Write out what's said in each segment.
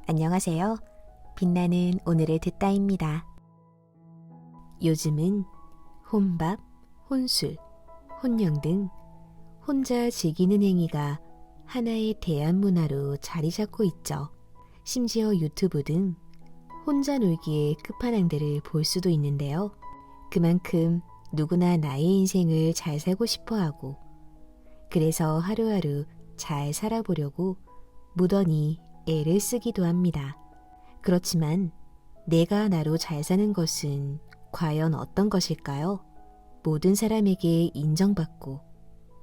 안녕하세요. 빛나는 오늘의 듣다입니다. 요즘은 혼밥, 혼술, 혼영 등 혼자 즐기는 행위가 하나의 대한문화로 자리 잡고 있죠. 심지어 유튜브 등 혼자 놀기의 끝판왕들을 볼 수도 있는데요. 그만큼 누구나 나의 인생을 잘 살고 싶어 하고, 그래서 하루하루 잘 살아보려고 무던히 애를 쓰기도 합니다. 그렇지만 내가 나로 잘 사는 것은 과연 어떤 것일까요? 모든 사람에게 인정받고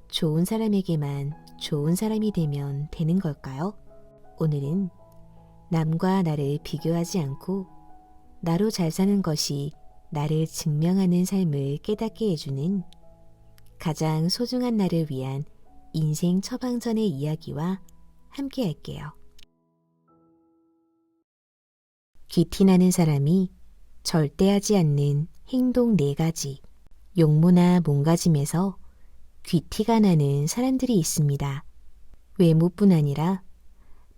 좋은 사람에게만 좋은 사람이 되면 되는 걸까요? 오늘은 남과 나를 비교하지 않고 나로 잘 사는 것이 나를 증명하는 삶을 깨닫게 해주는 가장 소중한 나를 위한 인생 처방전의 이야기와 함께 할게요. 귀티나는 사람이 절대 하지 않는 행동 4가지. 용모나 몸가짐에서 귀티가 나는 사람들이 있습니다. 외모뿐 아니라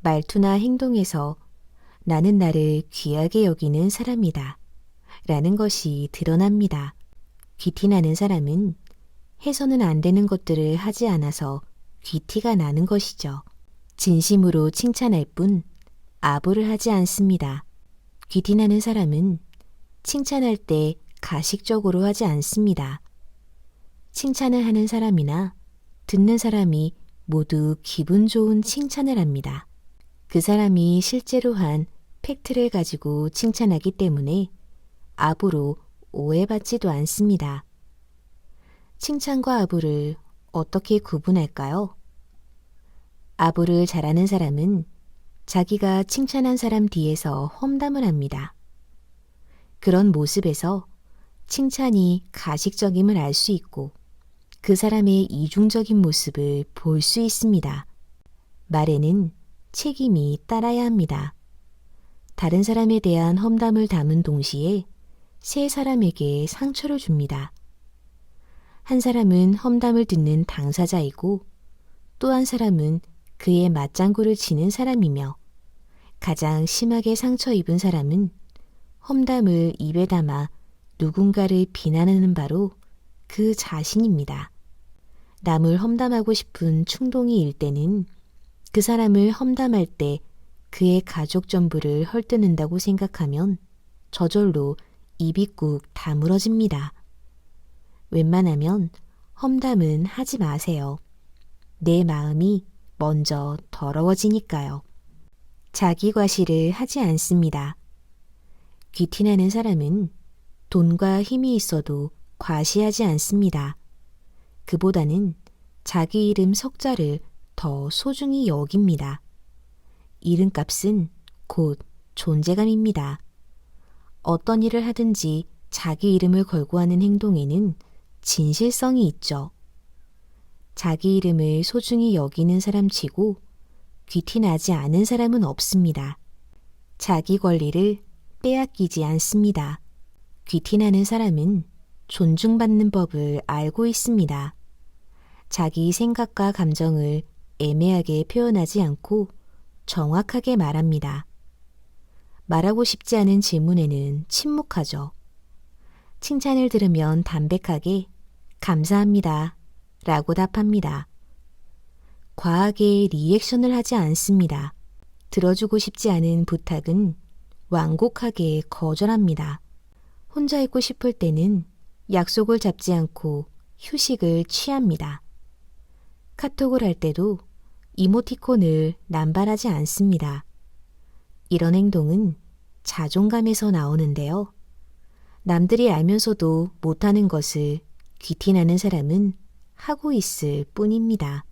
말투나 행동에서 나는 나를 귀하게 여기는 사람이다 라는 것이 드러납니다. 귀티나는 사람은 해서는 안 되는 것들을 하지 않아서 귀티가 나는 것이죠. 진심으로 칭찬할 뿐 아부를 하지 않습니다. 귀티나는 사람은 칭찬할 때 가식적으로 하지 않습니다. 칭찬을 하는 사람이나 듣는 사람이 모두 기분 좋은 칭찬을 합니다. 그 사람이 실제로 한 팩트를 가지고 칭찬하기 때문에 아부로 오해받지도 않습니다. 칭찬과 아부를 어떻게 구분할까요? 아부를 잘하는 사람은 자기가 칭찬한 사람 뒤에서 험담을 합니다. 그런 모습에서 칭찬이 가식적임을 알 수 있고 그 사람의 이중적인 모습을 볼 수 있습니다. 말에는 책임이 따라야 합니다. 다른 사람에 대한 험담을 담은 동시에 세 사람에게 상처를 줍니다. 한 사람은 험담을 듣는 당사자이고 또 한 사람은 그의 맞장구를 치는 사람이며 가장 심하게 상처 입은 사람은 험담을 입에 담아 누군가를 비난하는 바로 그 자신입니다. 남을 험담하고 싶은 충동이 일 때는 그 사람을 험담할 때 그의 가족 전부를 헐뜯는다고 생각하면 저절로 입이 꾹 다물어집니다. 웬만하면 험담은 하지 마세요. 내 마음이 먼저 더러워지니까요. 자기 과시를 하지 않습니다. 귀티나는 사람은 돈과 힘이 있어도 과시하지 않습니다. 그보다는 자기 이름 석자를 더 소중히 여깁니다. 이름값은 곧 존재감입니다. 어떤 일을 하든지 자기 이름을 걸고 하는 행동에는 진실성이 있죠. 자기 이름을 소중히 여기는 사람치고 귀티나지 않은 사람은 없습니다. 자기 권리를 빼앗기지 않습니다. 귀티나는 사람은 존중받는 법을 알고 있습니다. 자기 생각과 감정을 애매하게 표현하지 않고 정확하게 말합니다. 말하고 싶지 않은 질문에는 침묵하죠. 칭찬을 들으면 담백하게 감사합니다 라고 답합니다. 과하게 리액션을 하지 않습니다. 들어주고 싶지 않은 부탁은 완곡하게 거절합니다. 혼자 있고 싶을 때는 약속을 잡지 않고 휴식을 취합니다. 카톡을 할 때도 이모티콘을 남발하지 않습니다. 이런 행동은 자존감에서 나오는데요. 남들이 알면서도 못하는 것을 귀티나는 사람은 하고 있을 뿐입니다.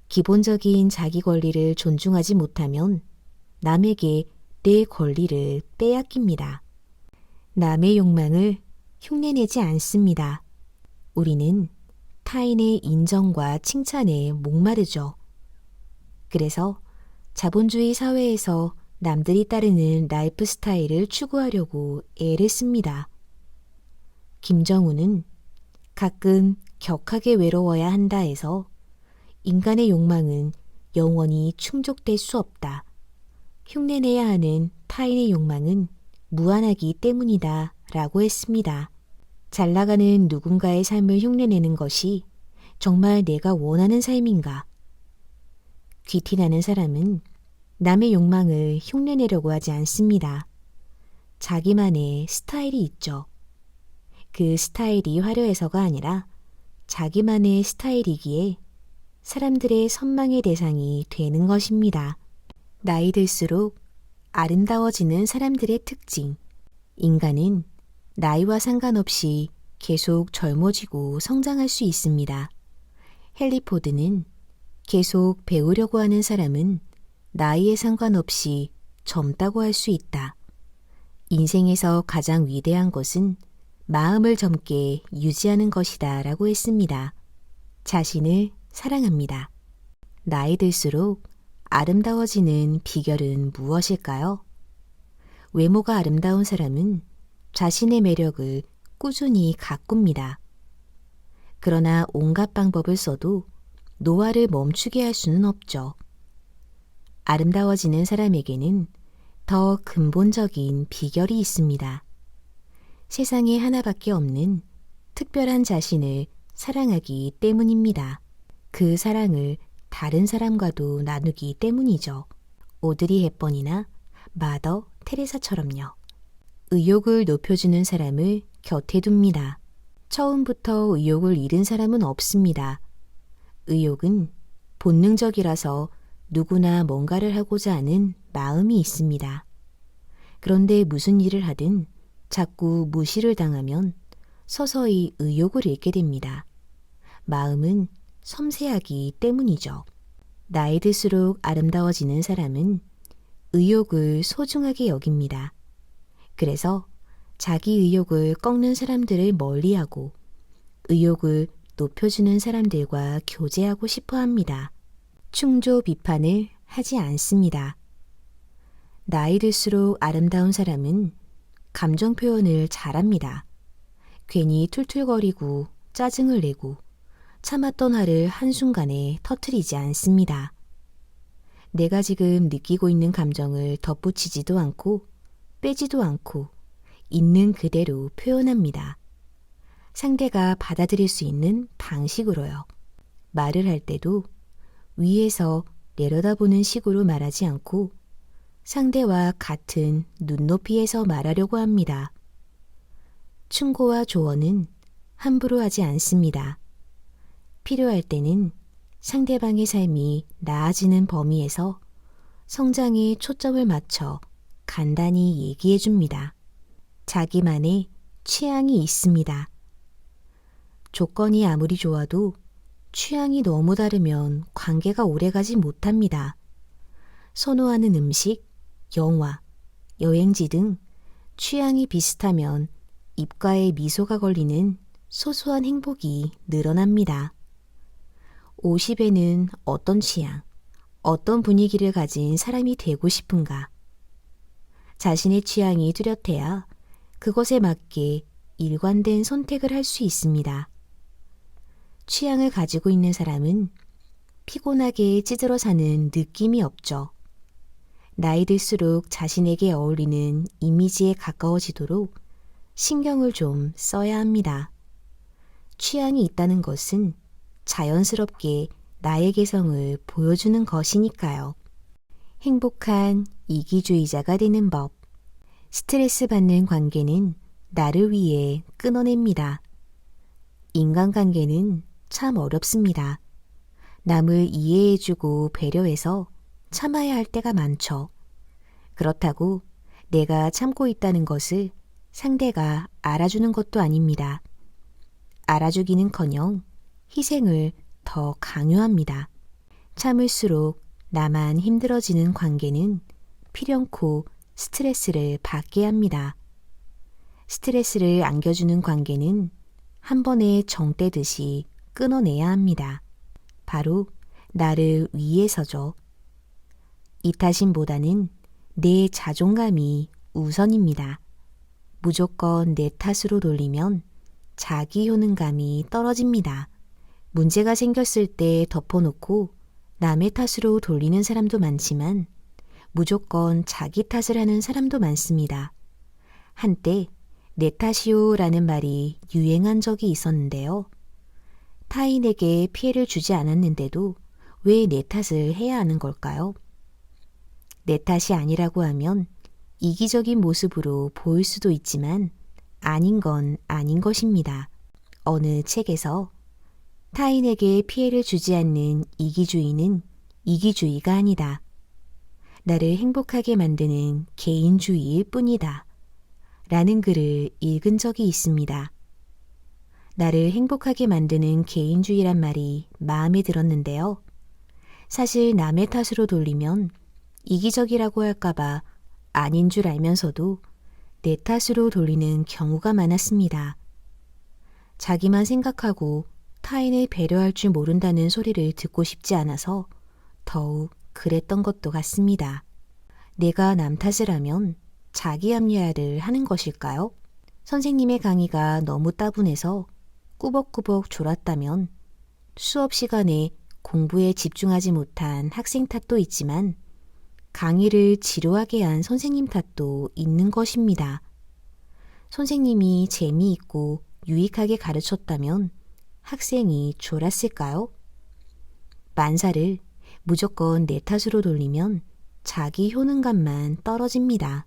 기본적인 자기 권리를 존중하지 못하면 남에게 내 권리를 빼앗깁니다. 남의 욕망을 흉내내지 않습니다. 우리는 타인의 인정과 칭찬에 목마르죠. 그래서 자본주의 사회에서 남들이 따르는 라이프 스타일을 추구하려고 애를 씁니다. 김정우는 가끔 격하게 외로워야 한다 해서 인간의 욕망은 영원히 충족될 수 없다. 흉내내야 하는 타인의 욕망은 무한하기 때문이다 라고 했습니다. 잘 나가는 누군가의 삶을 흉내내는 것이 정말 내가 원하는 삶인가? 귀티나는 사람은 남의 욕망을 흉내내려고 하지 않습니다. 자기만의 스타일이 있죠. 그 스타일이 화려해서가 아니라 자기만의 스타일이기에 사람들의 선망의 대상이 되는 것입니다. 나이 들수록 아름다워지는 사람들의 특징. 인간은 나이와 상관없이 계속 젊어지고 성장할 수 있습니다. 헨리 포드는 계속 배우려고 하는 사람은 나이에 상관없이 젊다고 할 수 있다. 인생에서 가장 위대한 것은 마음을 젊게 유지하는 것이다 라고 했습니다. 자신을 사랑합니다. 나이 들수록 아름다워지는 비결은 무엇일까요? 외모가 아름다운 사람은 자신의 매력을 꾸준히 가꿉니다. 그러나 온갖 방법을 써도 노화를 멈추게 할 수는 없죠. 아름다워지는 사람에게는 더 근본적인 비결이 있습니다. 세상에 하나밖에 없는 특별한 자신을 사랑하기 때문입니다. 그 사랑을 다른 사람과도 나누기 때문이죠. 오드리 헵번이나 마더 테레사처럼요. 의욕을 높여주는 사람을 곁에 둡니다. 처음부터 의욕을 잃은 사람은 없습니다. 의욕은 본능적이라서 누구나 뭔가를 하고자 하는 마음이 있습니다. 그런데 무슨 일을 하든 자꾸 무시를 당하면 서서히 의욕을 잃게 됩니다. 마음은 섬세하기 때문이죠. 나이 들수록 아름다워지는 사람은 의욕을 소중하게 여깁니다. 그래서 자기 의욕을 꺾는 사람들을 멀리하고 의욕을 높여주는 사람들과 교제하고 싶어 합니다. 충조 비판을 하지 않습니다. 나이 들수록 아름다운 사람은 감정 표현을 잘합니다. 괜히 툴툴거리고 짜증을 내고 참았던 화를 한순간에 터뜨리지 않습니다. 내가 지금 느끼고 있는 감정을 덧붙이지도 않고 빼지도 않고 있는 그대로 표현합니다. 상대가 받아들일 수 있는 방식으로요. 말을 할 때도 위에서 내려다보는 식으로 말하지 않고 상대와 같은 눈높이에서 말하려고 합니다. 충고와 조언은 함부로 하지 않습니다. 필요할 때는 상대방의 삶이 나아지는 범위에서 성장에 초점을 맞춰 간단히 얘기해 줍니다. 자기만의 취향이 있습니다. 조건이 아무리 좋아도 취향이 너무 다르면 관계가 오래가지 못합니다. 선호하는 음식, 영화, 여행지 등 취향이 비슷하면 입가에 미소가 걸리는 소소한 행복이 늘어납니다. 50에는 어떤 취향, 어떤 분위기를 가진 사람이 되고 싶은가? 자신의 취향이 뚜렷해야 그것에 맞게 일관된 선택을 할 수 있습니다. 취향을 가지고 있는 사람은 피곤하게 찌들어 사는 느낌이 없죠. 나이 들수록 자신에게 어울리는 이미지에 가까워지도록 신경을 좀 써야 합니다. 취향이 있다는 것은 자연스럽게 나의 개성을 보여주는 것이니까요. 행복한 이기주의자가 되는 법. 스트레스 받는 관계는 나를 위해 끊어냅니다. 인간관계는 참 어렵습니다. 남을 이해해주고 배려해서 참아야 할 때가 많죠. 그렇다고 내가 참고 있다는 것을 상대가 알아주는 것도 아닙니다. 알아주기는커녕 희생을 더 강요합니다. 참을수록 나만 힘들어지는 관계는 필연코 스트레스를 받게 합니다. 스트레스를 안겨주는 관계는 한 번에 정 떼듯이 끊어내야 합니다. 바로 나를 위해서죠. 이타심보다는 내 자존감이 우선입니다. 무조건 내 탓으로 돌리면 자기 효능감이 떨어집니다. 문제가 생겼을 때 덮어놓고 남의 탓으로 돌리는 사람도 많지만 무조건 자기 탓을 하는 사람도 많습니다. 한때 내 탓이요라는 말이 유행한 적이 있었는데요. 타인에게 피해를 주지 않았는데도 왜 내 탓을 해야 하는 걸까요? 내 탓이 아니라고 하면 이기적인 모습으로 보일 수도 있지만 아닌 건 아닌 것입니다. 어느 책에서 타인에게 피해를 주지 않는 이기주의는 이기주의가 아니다. 나를 행복하게 만드는 개인주의일 뿐이다. 라는 글을 읽은 적이 있습니다. 나를 행복하게 만드는 개인주의란 말이 마음에 들었는데요. 사실 남의 탓으로 돌리면 이기적이라고 할까봐 아닌 줄 알면서도 내 탓으로 돌리는 경우가 많았습니다. 자기만 생각하고 타인을 배려할 줄 모른다는 소리를 듣고 싶지 않아서 더욱 그랬던 것도 같습니다. 내가 남 탓을 하면 자기 합리화를 하는 것일까요? 선생님의 강의가 너무 따분해서 꾸벅꾸벅 졸았다면 수업 시간에 공부에 집중하지 못한 학생 탓도 있지만 강의를 지루하게 한 선생님 탓도 있는 것입니다. 선생님이 재미있고 유익하게 가르쳤다면 학생이 졸았을까요? 만사를 무조건 내 탓으로 돌리면 자기 효능감만 떨어집니다.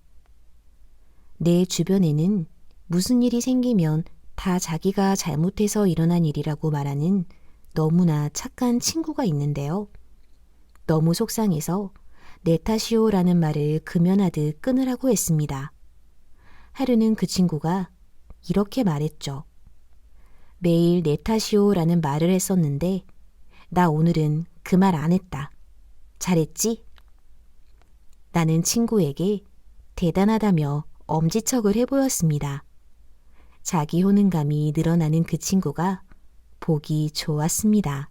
내 주변에는 무슨 일이 생기면 다 자기가 잘못해서 일어난 일이라고 말하는 너무나 착한 친구가 있는데요. 너무 속상해서 내 탓이요라는 말을 금연하듯 끊으라고 했습니다. 하루는 그 친구가 이렇게 말했죠. 매일 내 탓이요라는 말을 했었는데 나 오늘은 그 말 안 했다. 잘했지? 나는 친구에게 대단하다며 엄지척을 해보였습니다. 자기 효능감이 늘어나는 그 친구가 보기 좋았습니다.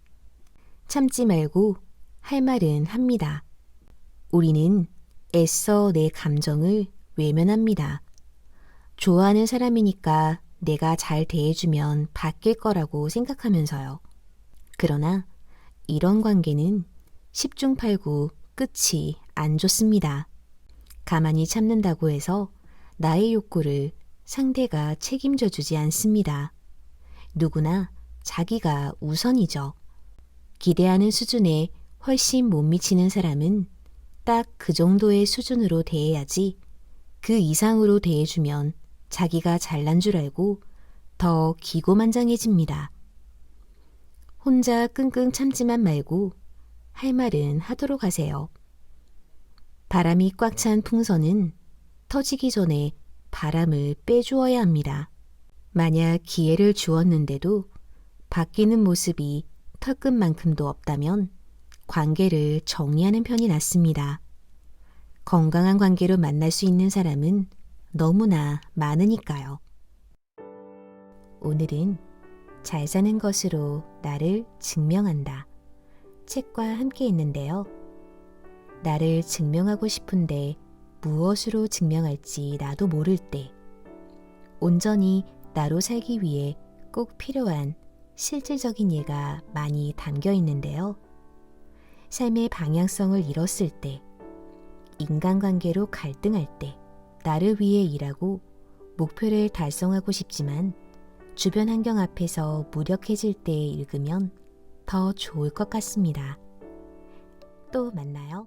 참지 말고 할 말은 합니다. 우리는 애써 내 감정을 외면합니다. 좋아하는 사람이니까 내가 잘 대해주면 바뀔 거라고 생각하면서요. 그러나 이런 관계는 10중 8구 끝이 안 좋습니다. 가만히 참는다고 해서 나의 욕구를 상대가 책임져 주지 않습니다. 누구나 자기가 우선이죠. 기대하는 수준에 훨씬 못 미치는 사람은 딱 그 정도의 수준으로 대해야지 그 이상으로 대해주면 자기가 잘난 줄 알고 더 기고만장해집니다. 혼자 끙끙 참지만 말고 할 말은 하도록 하세요. 바람이 꽉 찬 풍선은 터지기 전에 바람을 빼주어야 합니다. 만약 기회를 주었는데도 바뀌는 모습이 털끝만큼도 없다면 관계를 정리하는 편이 낫습니다. 건강한 관계로 만날 수 있는 사람은 너무나 많으니까요. 오늘은 잘 사는 것으로 나를 증명한다. 책과 함께 했는데요. 나를 증명하고 싶은데 무엇으로 증명할지 나도 모를 때, 온전히 나로 살기 위해 꼭 필요한 실질적인 예가 많이 담겨 있는데요. 삶의 방향성을 잃었을 때, 인간관계로 갈등할 때, 나를 위해 일하고 목표를 달성하고 싶지만 주변 환경 앞에서 무력해질 때 읽으면 더 좋을 것 같습니다. 또 만나요.